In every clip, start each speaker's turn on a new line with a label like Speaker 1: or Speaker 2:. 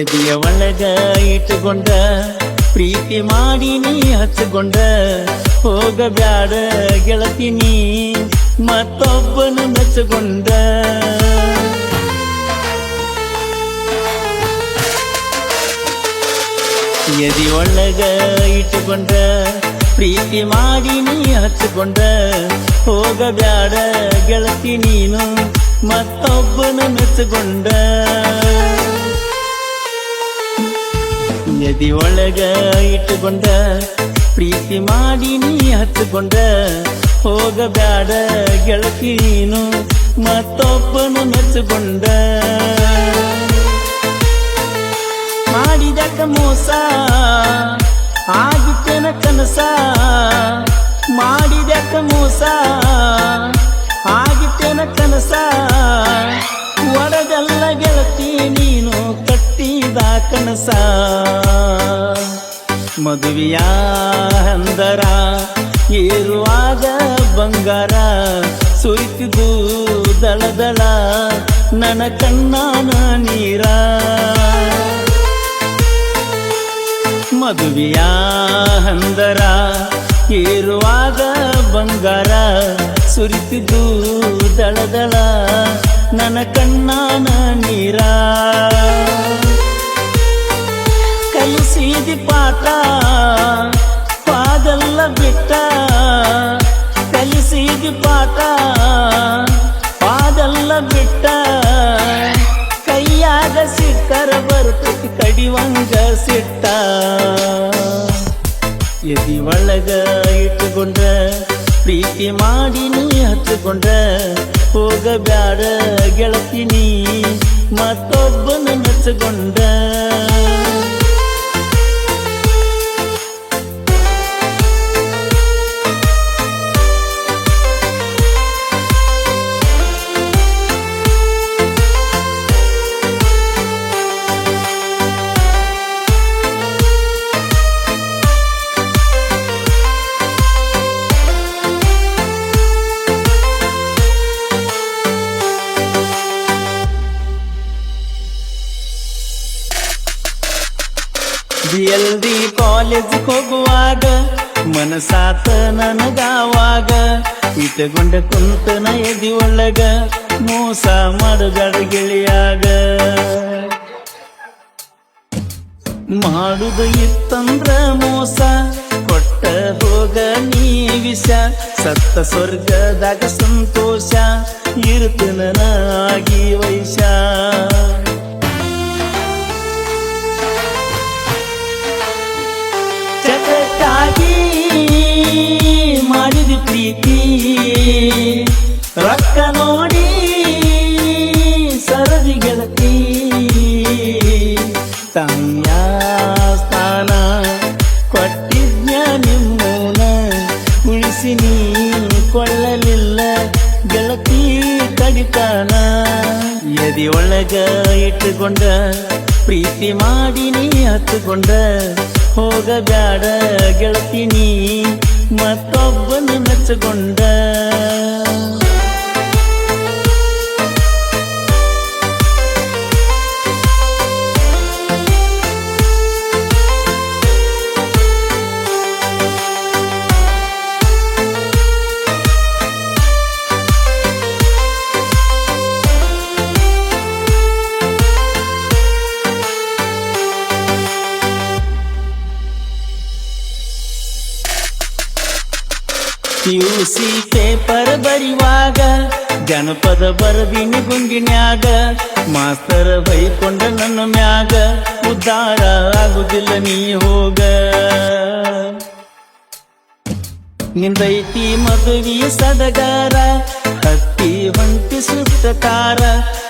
Speaker 1: ಎದೆಯ ಒಳಗ ಇಟ್ಟುಕೊಂಡ ಪ್ರೀತಿ ಮಾಡಿ ನೀ ಹಚ್ಚಿಕೊಂಡ ಹೋಗಬ್ಯಾಡ ಗೆಳತಿನಿ ಮತ್ತೊಬ್ಬನು ಮೆಚ್ಚಿಕೊಂಡ ಎದೆ ಒಳಗ ಇಟ್ಟುಕೊಂಡ ಪ್ರೀತಿ ಮಾಡಿ ನೀ ಹಚ್ಚಿಕೊಂಡ ಹೋಗಬ್ಯಾಡ ಗೆಳತಿ ನೀನು ಮತ್ತೊಬ್ಬನು ಮೆಚ್ಚಿಕೊಂಡ ಎದೆ ಒಳಗ ಇಟ್ಟುಕೊಂಡ ಪ್ರೀತಿ ಮಾಡಿ ನೀ ಹಚ್ಚಿಕೊಂಡ ಹೋಗಬ್ಯಾಡ ಗೆಳತಿ ನೀನು ಮತ್ತೊಬ್ಬನು ಮೆಚ್ಚಿಕೊಂಡ ಮಾಡಿದಕ ಮೋಸ ಆಗಿತ್ತೇನ ಕನಸ ಮಾಡಿದಕ ಮೋಸ ಆಗಿತ್ತೇನ ಕನಸ ಒಡಗಲ್ಲ ಗೆಳತಿ ನೀನು ಕಟ್ಟಿದ ಕನಸ ಮದುವೆಯ ಅಂದರ ಏರುವಾಗ ಬಂಗಾರ ಸುರಿತಿದು ದಳದಳ ನನ್ನ ಕಣ್ಣಾನ ನೀರ ಮದುವೆಯ ಅಂದರ ಏರುವಾಗ ಬಂಗಾರ ಸುರಿತಿದ್ದು ದಳದಳ ನನ್ನ ಕಣ್ಣಾನ ನೀರ ಕಲಿಸಿದಿ ಪಾಠ ಪಾದಲ್ಲ ಬಿಟ್ಟ ಕಲಿಸಿದಿ ಪಾಠ ಪಾದಲ್ಲ ಬಿಟ್ಟ ಕೈಯಾಗ ಸಿಕ್ಕರ ಬರ್ತೈತಿ ಕಡಿವಂಗ ಸಿಟ್ಟ ಎದಿ ಒಳಗ ಇಟ್ಟುಕೊಂಡ ಪ್ರೀತಿ ಮಾಡಿ ನೀ ಹಚ್ಚಿಕೊಂಡ ಹೋಗಬ್ಯಾಡ ಗೆಳತಿನಿ ಮತ್ತೊಬ್ಬನ ಮೆಚ್ಚಿಕೊಂಡ BLD ಕಾಲೇಜ್ ಹೋಗುವಾಗ ಮನಸಾತ ನನಗಾವಾಗ ಇಟ್ಟುಕೊಂಡ ಕುಂತನ ಎದಿ ಒಳಗ ಮೋಸ ಮಾಡುಗಡ ಗೆಳೆಯಾಗ ಮಾಡುದು ಇತ್ತಂದ್ರ ಮೋಸ ಕೊಟ್ಟ ಹೋಗ ನೀ ವಿಷ ಸತ್ತ ಸ್ವರ್ಗದಾಗ ಸಂತೋಷ ಇರುತ್ತನ ಆಗಿ ವೈಶ ಮಾಡಿದ ಪ್ರೀತಿ ರೊಕ್ಕ ನೋಡಿ ಸರದಿ ಗೆಳತಿ ತಮ್ಮ ಸ್ಥಾನ ಕೊಟ್ಟಿದ್ನ ನಿಮ್ಮನ ಉಳಿಸಿ ನೀ ಕೊಳ್ಳಲಿಲ್ಲ ಗೆಳತಿ ಕಡಿತಾನ ಎದೆ ಒಳಗ ಇಟ್ಟುಕೊಂಡ ಪ್ರೀತಿ ಮಾಡಿ ನೀ ಹಚ್ಚಿಕೊಂಡ ಹೋಗಬ್ಯಾಡ ಗೆಳತಿನಿ ಮತ್ತೊಬ್ಬನು ಮೆಚ್ಚಿಕೊಂಡ PUC ಪೇಪರ್ ಬರಿವಾಗ ಜನಪದ ಬರದಿನಿ ಗುಂಗಿನ್ಯಾಗ ಮಾಸ್ತರ್ ಬೈಕೊಂಡ ನನ್ನ ಮ್ಯಾಗ ಉದ್ಧಾರ ಆಗುದಿಲ್ಲ ನೀ ಹೋಗ ನಿಂದೈತಿ ಮದುವೆಯ ಸಡಗಾರ ಹತ್ತಿ ಹೊಂಟಿ ಸುತ್ತಕಾರ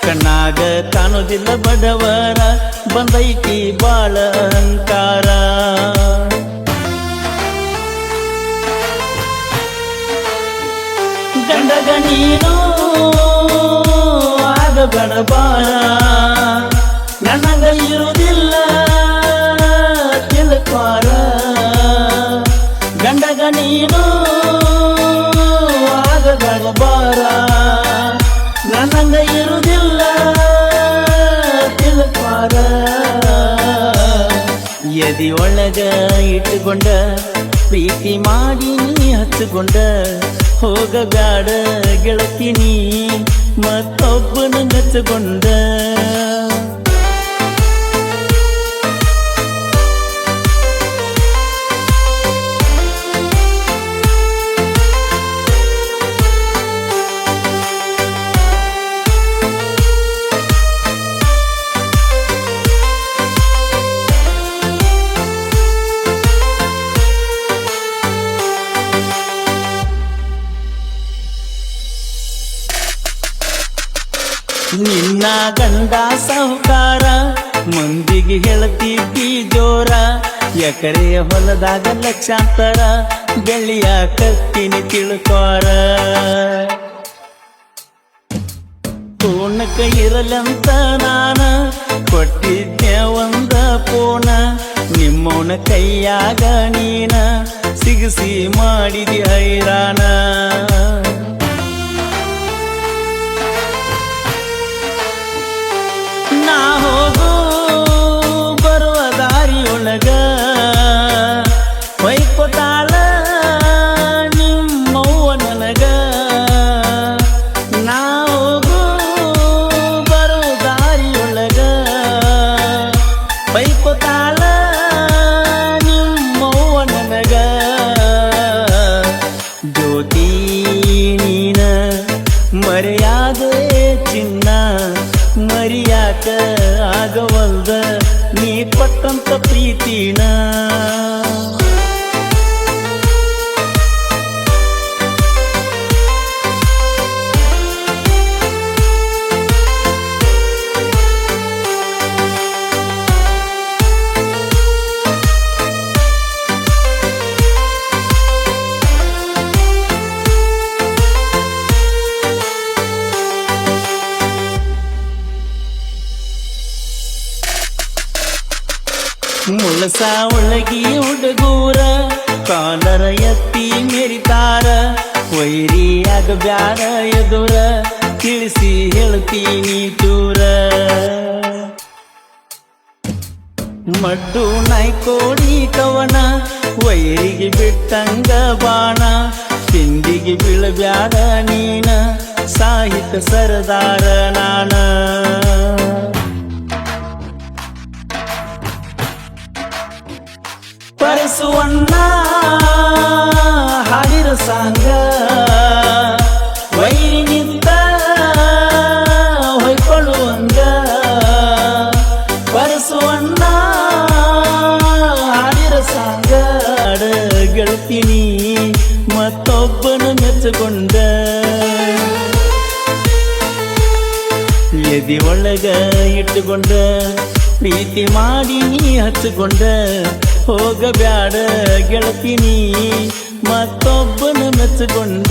Speaker 1: ಕಣ್ಣಾಗ ಕಾಣುದಿಲ್ಲ ಬಡವರ ಬಂದೈತಿ ಬಾಳ ಅಹಂಕಾರ ಗಂಡಗ ನೀನು ಆಗಬೇಡ ಬಾಳ ನನಗ ಇರುವುದಿಲ್ಲ ತಿಳ್ಕೋರ ಗಂಡಗ ನೀನು ಆಗಬೇಡ ಬಾರ ನನಗ ಇರುವುದಿಲ್ಲ ತಿಳ್ಕೋರ ಎದಿ ಒಳಗ ಇಟ್ಟುಕೊಂಡ ಪ್ರೀತಿ ಮಾಡಿ ನೀ ಹಚ್ಚಿಕೊಂಡ ಹೋಗಬ್ಯಾಡ ಗೆಳತಿನಿ ಮತ್ತೊಬ್ಬನ ಮೆಚ್ಚಿಕೊಂಡ ನಿನ್ನ ಗಂಡ ಸಾಹುಕಾರ ಮಂದಿಗೆ ಹೇಳ್ತಿದ್ದಿ ಜೋರ ಎಕರೆ ಹೊಲದಾಗ ಲಕ್ಷಾಂತರ ಬೆಳ್ಳಿಯ ಕತ್ತಿನಿ ತಿಳ್ಕೋರ ಪೂರ್ಣಕ ಇರಲಂತ ನಾನ ಕೊಟ್ಟಿದ್ದೆ ಒಂದ ಪೋಣ ನಿಮ್ಮವನ ಕೈಯಾಗ ನೀನ ಸಿಗಿಸಿ ಮಾಡಿದಿ ಹೈರಾಣ ನಾ ಹೋಗು ಬರುವ ದಾರಿಯೊಳಗ ಹೊಯ್ಕೊತಾಳ ನಿಮ್ಮವ್ವ ನನಗ ನಾ ಹೋಗು ಬರುವ ದಾರಿಯೊಳಗ ಹೊಯ್ಕೊತಾಳ ನಿಮ್ಮವ್ವ ನನಗ ಜ್ಯೋತಿ ನೀನ ಮರೆಯಾದೆ ಚಿನ್ನ ಮರಿಯಾಕ ಆಗವಲ್ದ ನೀ ಪಟ್ಟಂತ ಪ್ರೀತಿನ ಮುಳಸ ಒಳಗಿ ಹುಡುಗೂರ ಕಾಲರ ಎತ್ತಿ ಮೆರಿತಾರ ವೈರಿಯಾಗ ಬ್ಯಾಡ ಎದುರ ತಿಳಿಸಿ ಹೇಳ್ತೀನಿ ಚೂರ ಮಡ್ಡು ನಾಯ್ಕೋಡಿ ಕವನ ವೈರಿಗೆ ಬಿಟ್ಟಂಗ ಬಾಣ ತಿಂಡಿಗೆ ಬೀಳಬ್ಯಾಡ ನೀನ ಸಾಹಿತ್ಯ ಸರದಾರ ನಾನ ಪರಸುವಣ್ಣ ಹಾಡಿರ ಸಾಂಗ ವೈರಿ ನಿಂತ ಹೊಯ್ಕೊಳ್ಳುವಂಗ ಪರಸುವಣ್ಣ ಹಾಡಿರ ಸಾಂಗ ಗೆಳತಿನಿ ಮತ್ತೊಬ್ಬನ ಮೆಚ್ಚಿಕೊಂಡ ಎದಿ ಒಳಗ ಇಟ್ಟುಕೊಂಡ ಪ್ರೀತಿ ಮಾಡಿ ನೀ ಹಚ್ಚಿಕೊಂಡ ಹೋಗಬ್ಯಾಡ ಗೆಳತಿನಿ ಮತ್ತೊಬ್ಬನ ಮೆಚ್ಚಿಕೊಂಡ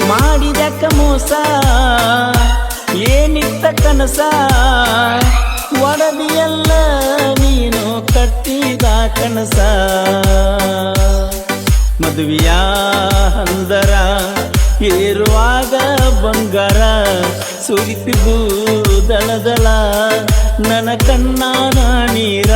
Speaker 1: ಮಾಡಿದಕ್ಕ ಮೋಸ ಏನಿತ್ತ ಕನಸ ಒಡದಿಯಲ್ಲ ನೀನು ಕಟ್ಟಿದ ಕನಸ ಮದುವೆಯ ಅಂದರ ಏರುವಾಗ ಬಂಗಾರ ಸುರಿತಿದ್ದು ದಳದಳ ನನ್ನ ಕಣ್ಣಾನ ನೀರ